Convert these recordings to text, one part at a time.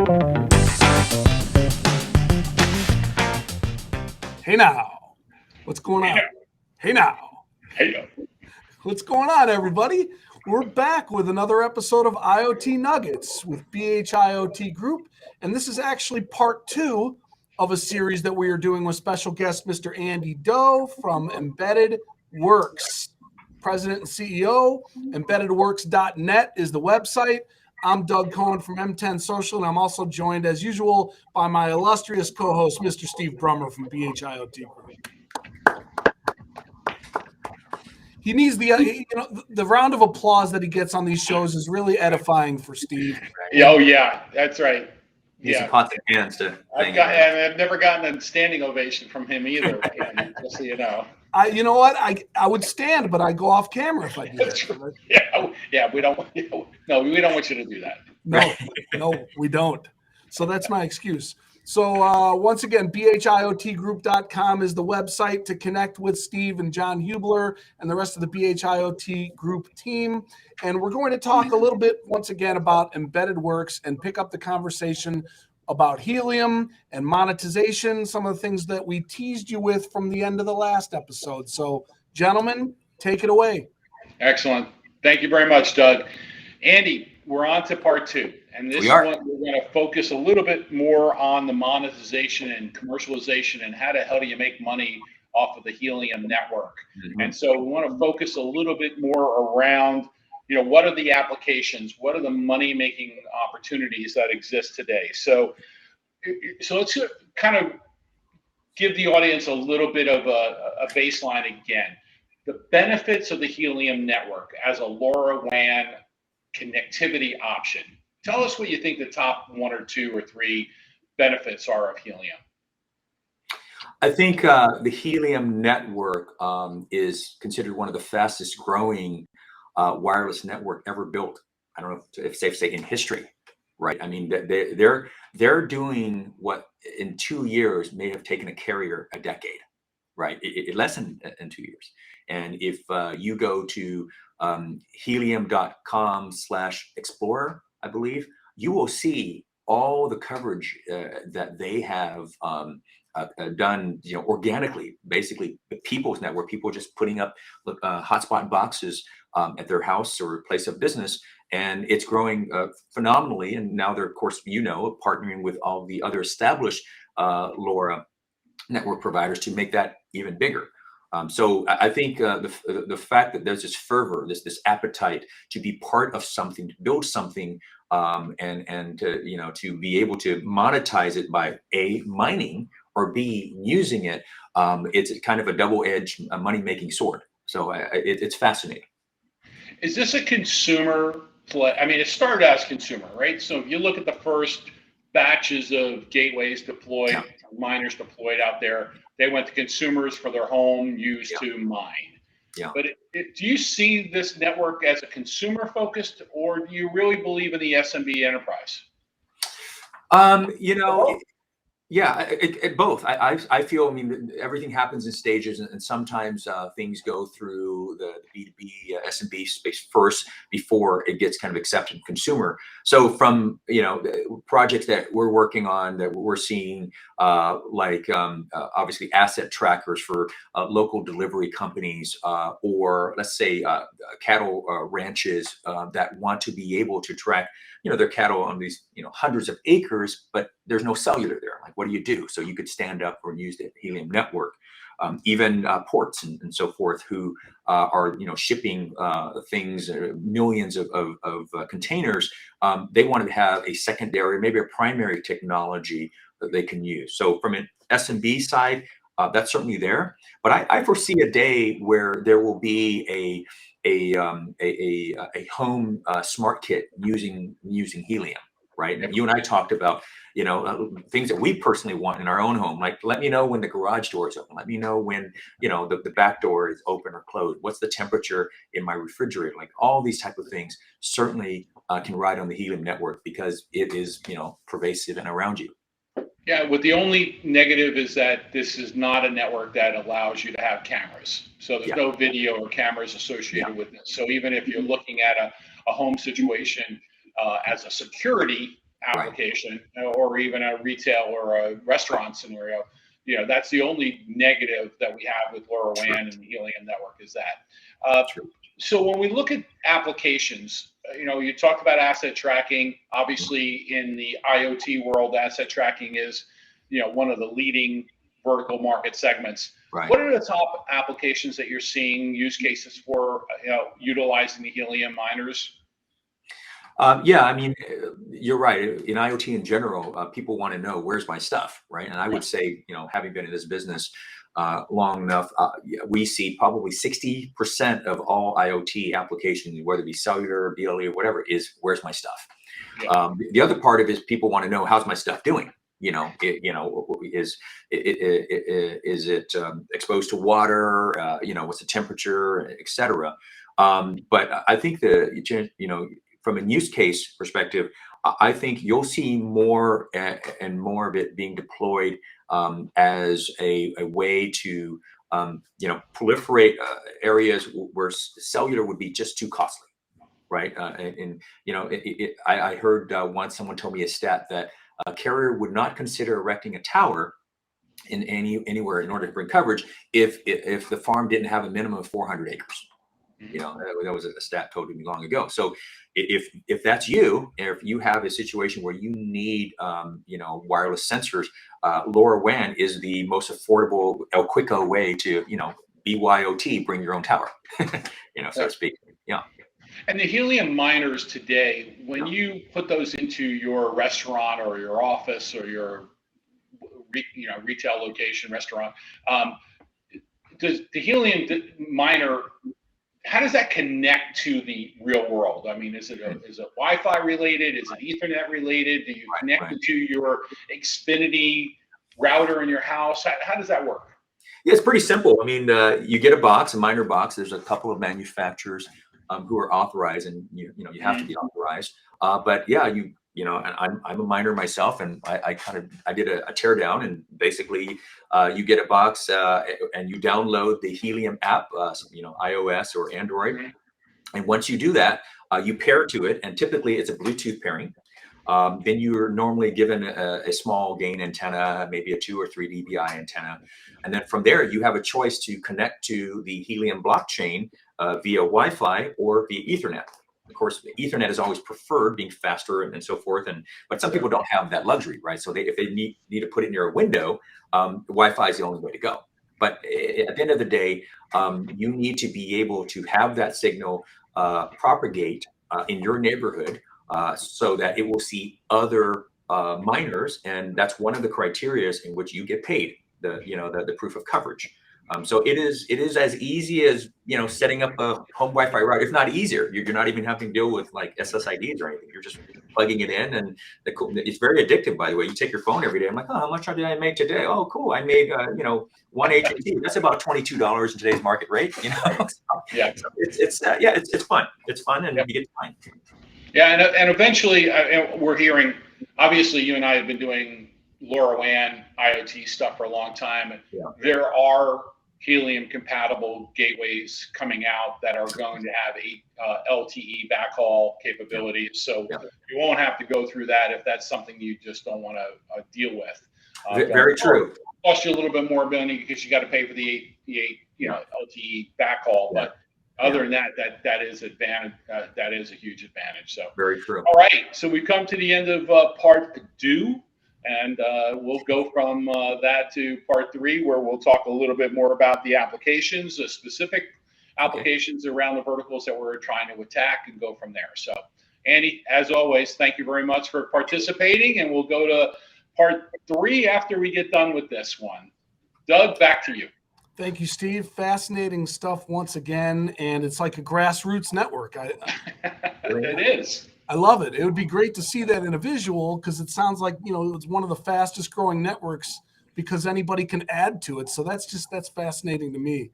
Hey now, what's going on? Hey now. What's going on, everybody? We're back with another episode of IoT Nuggets with IoT Group, and this is actually part 2 of a series that we are doing with special guest Mr. Andy Doe from Embedded Works, President and CEO. Embeddedworks.net is the website. I'm Doug Cohen from M10 Social, and I'm also joined, as usual, by my illustrious co-host, Mr. Steve Brummer from IoT Group. He needs the round of applause that he gets on these shows is really edifying for Steve. Oh yeah, that's right. Needs some pots and pans to. I've never gotten a standing ovation from him either. Just so you know. You know what? I would stand, but I go off camwer if I do that. Yeah. We don't want you to do that. No, we don't. So that's my excuse. So once again, bhiotgroup.com is the website to connect with Steve and John Hubler and the rest of the IoT Group team. And we're going to talk a little bit once again about Embedded Works and pick up the conversation about Helium and monetization, some of the things that we teased you with from the end of the last episode. So, gentlemen, take it away. Excellent. Thank you very much, Doug. Andy, we're on to part 2. And this one, we're going to focus a little bit more on the monetization and commercialization and how the hell do you make money off of the Helium network. Mm-hmm. And so we want to focus a little bit more around, what are the applications? What are the money-making opportunities that exist today? So let's kind of give the audience a little bit of a baseline again. The benefits of the Helium network as a LoRaWAN connectivity option. Tell us what you think the top 1 or 2 or 3 benefits are of Helium. I think the Helium network is considered one of the fastest growing wireless network ever built. I don't know if it's safe to say in history, right? I mean, they're doing what in 2 years may have taken a carrier a decade, right? Less than 2 years. And if you go to helium.com/explorer, I believe, you will see all the coverage that they have done, organically, basically the people's network, people just putting up hotspot boxes at their house or place of business. And it's growing phenomenally. And now they're, of course, partnering with all the other established LoRa network providers to make that even bigger. So I think the fact that there's this fervor, this appetite to be part of something, to build something, and to be able to monetize it by A, mining, or B, using it, it's kind of a double-edged money-making sword. So it's fascinating. Is this a consumer play? I mean, it started as consumer, right? So if you look at the first batches of gateways deployed, miners deployed out there, they went to consumers for their home use to mine. Yeah. But do you see this network as a consumer focused, or do you really believe in the SMB enterprise? Both. I feel, everything happens in stages, and sometimes things go through the B2B SMB space first before it gets kind of accepted consumer. So from, projects that we're working on that we're seeing, obviously asset trackers for local delivery companies, or let's say cattle ranches that want to be able to track their cattle on these, hundreds of acres, but there's no cellular there. Like, what do you do? So you could stand up or use the Helium network. Even ports and so forth who are, shipping things, millions of containers, they want to have a secondary, maybe a primary technology that they can use. So from an SMB side, that's certainly there. But I foresee a day where there will be a home smart kit using Helium, right? And you and I talked about, things that we personally want in our own home, like let me know when the garage door is open, let me know when the back door is open or closed, what's the temperature in my refrigerator, like all these type of things certainly can ride on the Helium network because it is pervasive and around you. Yeah, the only negative is that this is not a network that allows you to have cameras. So there's no video or cameras associated with this. So even if you're looking at a home situation as a security application, or even a retail or a restaurant scenario. That's the only negative that we have with LoRaWAN and the Helium network is that. So when we look at applications, you talked about asset tracking. Obviously, in the IoT world, asset tracking is, one of the leading vertical market segments. Right. What are the top applications that you're seeing, use cases for, utilizing the Helium miners? Yeah, I mean, you're right. In IoT in general, people want to know where's my stuff, right? And I would say, having been in this business long enough, we see probably 60% of all IoT applications, whether it be cellular, BLE, or whatever, is where's my stuff. Yeah. The other part of it is people want to know how's my stuff doing. Is it exposed to water? What's the temperature, et cetera. But I think from a use case perspective, I think you'll see more and more of it being deployed as a way to proliferate areas where cellular would be just too costly, right? I heard once someone told me a stat that a carrier would not consider erecting a tower in anywhere in order to bring coverage if the farm didn't have a minimum of 400 acres. That was a stat told to me long ago. So if that's you, if you have a situation where you need wireless sensors, LoRaWAN is the most affordable El Quico way to BYOT, bring your own tower, so to speak. Yeah. And the Helium miners today, when you put those into your restaurant or your office or your retail location, restaurant, does the Helium miner, how does that connect to the real world? I mean, is it Wi-Fi related? Is it Ethernet related? Do you connect it to your Xfinity router in your house? How does that work? Yeah, it's pretty simple. I mean, you get a miner box. There's a couple of manufacturers who are authorized, and you have to be authorized. But yeah, and I'm a miner myself, and I did a teardown, and basically you get a box and you download the Helium app, iOS or Android, and once you do that, you pair to it, and typically it's a Bluetooth pairing. Then you're normally given a small gain antenna, maybe a 2 or 3 dBi antenna. And then from there, you have a choice to connect to the Helium blockchain via Wi-Fi or via Ethernet. Of course, Ethernet is always preferred, being faster and so forth. But some people don't have that luxury, right? So if they need to put it near a window, Wi-Fi is the only way to go. But at the end of the day, you need to be able to have that signal propagate in your neighborhood so that it will see other miners, and that's one of the criteria in which you get paid, the proof of coverage. So it is as easy as setting up a home Wi-Fi router, if not easier. You're not even having to deal with like SSIDs or anything. You're just plugging it in, and it's very addictive. By the way, you take your phone every day. I'm like, oh, how much did I make today? Oh, cool, I made one HOT. That's about $22 in today's market rate. Yeah, so it's fun. It's fun, and you get time. Yeah, and eventually we're hearing. Obviously, you and I have been doing LoRaWAN IoT stuff for a long time, and there are Helium compatible gateways coming out that are going to have LTE backhaul capabilities. So you won't have to go through that if that's something you just don't want to deal with. Very true. Cost you a little bit more money because you got to pay for the LTE backhaul, but other than that is advantage. That is a huge advantage. So very true. All right, so we've come to the end of part 2. And we'll go from that to part 3, where we'll talk a little bit more about the applications, the specific applications around the verticals that we're trying to attack, and go from there. So, Andy, as always, thank you very much for participating, and we'll go to part 3 after we get done with this one. Doug, back to you. Thank you, Steve. Fascinating stuff once again, and it's like a grassroots network. It is. I love it. It would be great to see that in a visual, because it sounds like, it's one of the fastest growing networks because anybody can add to it. So that's fascinating to me.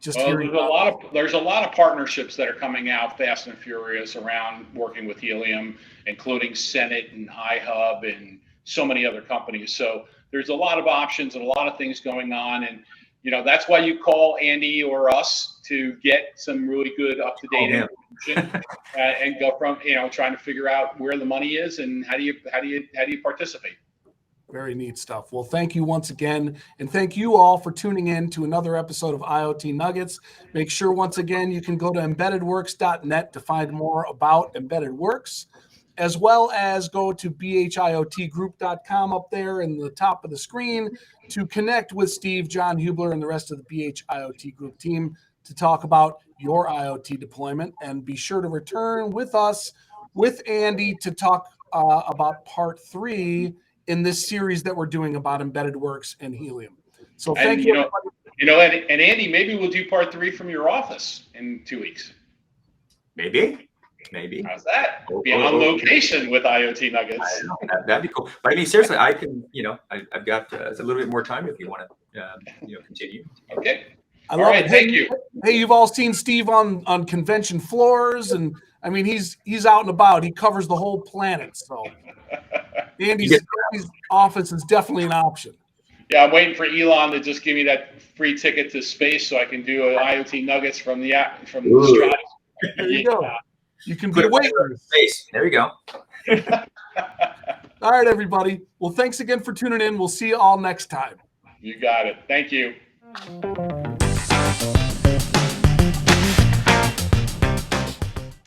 There's a lot of partnerships that are coming out fast and furious around working with Helium, including Senate and iHub and so many other companies. So there's a lot of options and a lot of things going on. And that's why you call Andy or us to get some really good up-to-date information and go from, trying to figure out where the money is and how do you participate. Very neat stuff. Well, thank you once again. And thank you all for tuning in to another episode of IoT Nuggets. Make sure, once again, you can go to embeddedworks.net to find more about Embedded Works, as well as go to bhiotgroup.com up there in the top of the screen to connect with Steve, John Hubler, and the rest of the bhiot Group team to talk about your IoT deployment. And be sure to return with us, with Andy, to talk about part 3 in this series that we're doing about Embedded Works and Helium. So thank you. And Andy, maybe we'll do part 3 from your office in 2 weeks. Maybe. How's that? Be on location with IoT Nuggets. That'd be cool. But I mean, seriously, I can, I've got a little bit more time if you want to, continue. Okay. I love it. Thank you. Hey, you've all seen Steve on convention floors, and I mean, he's out and about. He covers the whole planet. So Andy's office is definitely an option. Yeah, I'm waiting for Elon to just give me that free ticket to space so I can do an IoT Nuggets from the stratosphere. There you go. You can be waiting. Space. There you go. All right, everybody. Well, thanks again for tuning in. We'll see you all next time. You got it. Thank you.